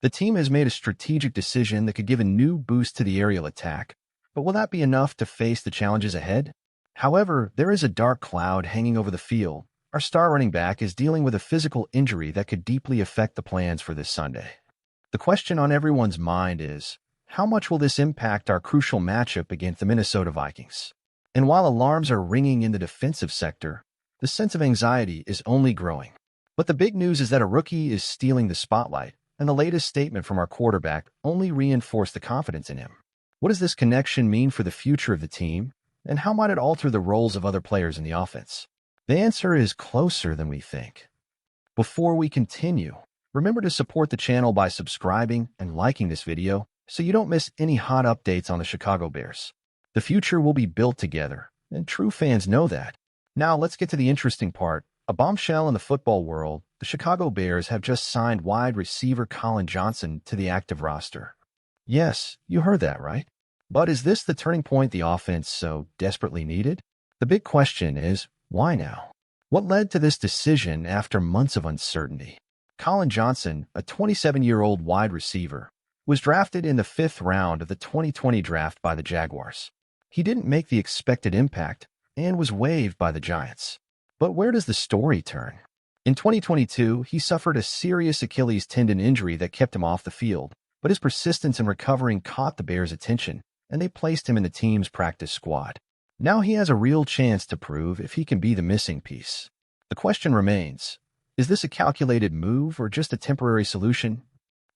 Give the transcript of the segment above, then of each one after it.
The team has made a strategic decision that could give a new boost to the aerial attack, but will that be enough to face the challenges ahead? However, there is a dark cloud hanging over the field. Our star running back is dealing with a physical injury that could deeply affect the plans for this Sunday. The question on everyone's mind is, how much will this impact our crucial matchup against the Minnesota Vikings? And while alarms are ringing in the defensive sector, the sense of anxiety is only growing. But the big news is that a rookie is stealing the spotlight, and the latest statement from our quarterback only reinforced the confidence in him. What does this connection mean for the future of the team, and how might it alter the roles of other players in the offense? The answer is closer than we think. Before we continue, remember to support the channel by subscribing and liking this video so you don't miss any hot updates on the Chicago Bears. The future will be built together, and true fans know that. Now let's get to the interesting part. A bombshell in the football world, the Chicago Bears have just signed wide receiver Colin Johnson to the active roster. Yes, you heard that right. But is this the turning point the offense so desperately needed? The big question is, why now? What led to this decision after months of uncertainty? Colin Johnson, a 27-year-old wide receiver, was drafted in the 5th round of the 2020 draft by the Jaguars. He didn't make the expected impact and was waived by the Giants. But where does the story turn? In 2022, he suffered a serious Achilles tendon injury that kept him off the field, but his persistence in recovering caught the Bears' attention, and they placed him in the team's practice squad. Now he has a real chance to prove if he can be the missing piece. The question remains, is this a calculated move or just a temporary solution?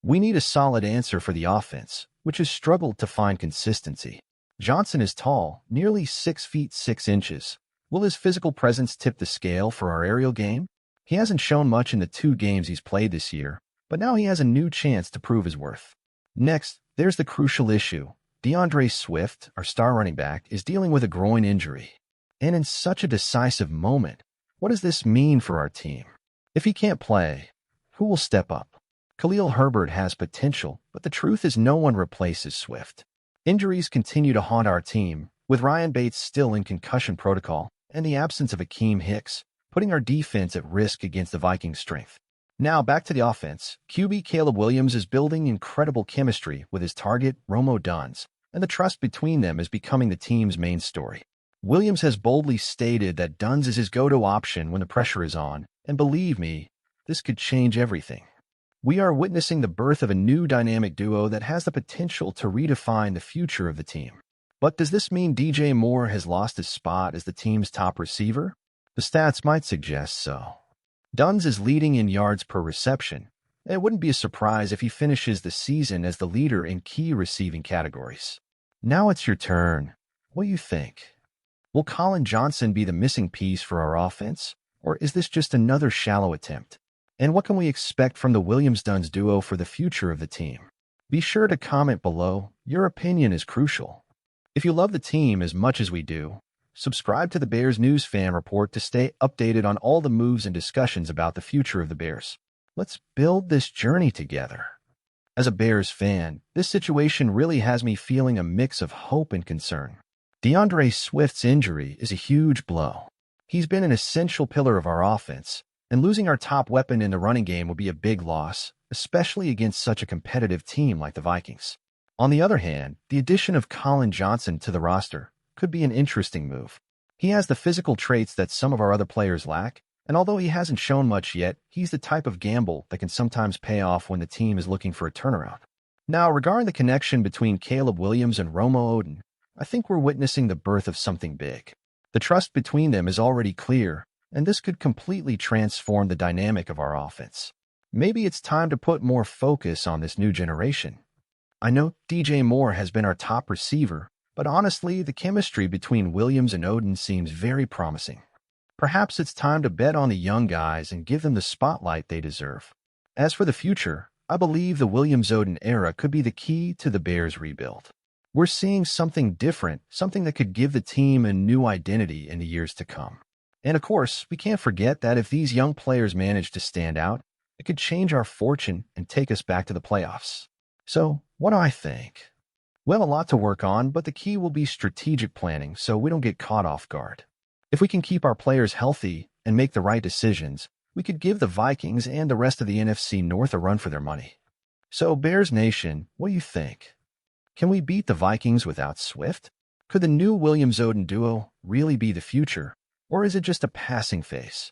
We need a solid answer for the offense, which has struggled to find consistency. Johnson is tall, nearly 6 feet 6 inches. Will his physical presence tip the scale for our aerial game? He hasn't shown much in the 2 games he's played this year, but now he has a new chance to prove his worth. Next, there's the crucial issue. DeAndre Swift, our star running back, is dealing with a groin injury. And in such a decisive moment, what does this mean for our team? If he can't play, who will step up? Khalil Herbert has potential, but the truth is no one replaces Swift. Injuries continue to haunt our team, with Ryan Bates still in concussion protocol and the absence of Akeem Hicks, putting our defense at risk against the Vikings' strength. Now back to the offense. QB Caleb Williams is building incredible chemistry with his target, Rome Odunze, and the trust between them is becoming the team's main story. Williams has boldly stated that Dunze is his go-to option when the pressure is on, and believe me, this could change everything. We are witnessing the birth of a new dynamic duo that has the potential to redefine the future of the team. But does this mean DJ Moore has lost his spot as the team's top receiver? The stats might suggest so. Dunze is leading in yards per reception, and it wouldn't be a surprise if he finishes the season as the leader in key receiving categories. Now it's your turn. What do you think? Will Colin Johnson be the missing piece for our offense, or is this just another shallow attempt? And what can we expect from the Williams-Dunze duo for the future of the team? Be sure to comment below. Your opinion is crucial. If you love the team as much as we do, subscribe to the Bears News Fan Report to stay updated on all the moves and discussions about the future of the Bears. Let's build this journey together. As a Bears fan, this situation really has me feeling a mix of hope and concern. DeAndre Swift's injury is a huge blow. He's been an essential pillar of our offense, and losing our top weapon in the running game would be a big loss, especially against such a competitive team like the Vikings. On the other hand, the addition of Colin Johnson to the roster could be an interesting move. He has the physical traits that some of our other players lack, and although he hasn't shown much yet, he's the type of gamble that can sometimes pay off when the team is looking for a turnaround. Now, regarding the connection between Caleb Williams and Rome Odunze, I think we're witnessing the birth of something big. The trust between them is already clear, and this could completely transform the dynamic of our offense. Maybe it's time to put more focus on this new generation. I know DJ Moore has been our top receiver, but honestly, the chemistry between Williams and Odunze seems very promising. Perhaps it's time to bet on the young guys and give them the spotlight they deserve. As for the future, I believe the Williams-Odunze era could be the key to the Bears' rebuild. We're seeing something different, something that could give the team a new identity in the years to come. And of course, we can't forget that if these young players manage to stand out, it could change our fortune and take us back to the playoffs. So, what do I think? We have a lot to work on, but the key will be strategic planning so we don't get caught off guard. If we can keep our players healthy and make the right decisions, we could give the Vikings and the rest of the NFC North a run for their money. So, Bears Nation, what do you think? Can we beat the Vikings without Swift? Could the new Williams-Odin duo really be the future, or is it just a passing phase?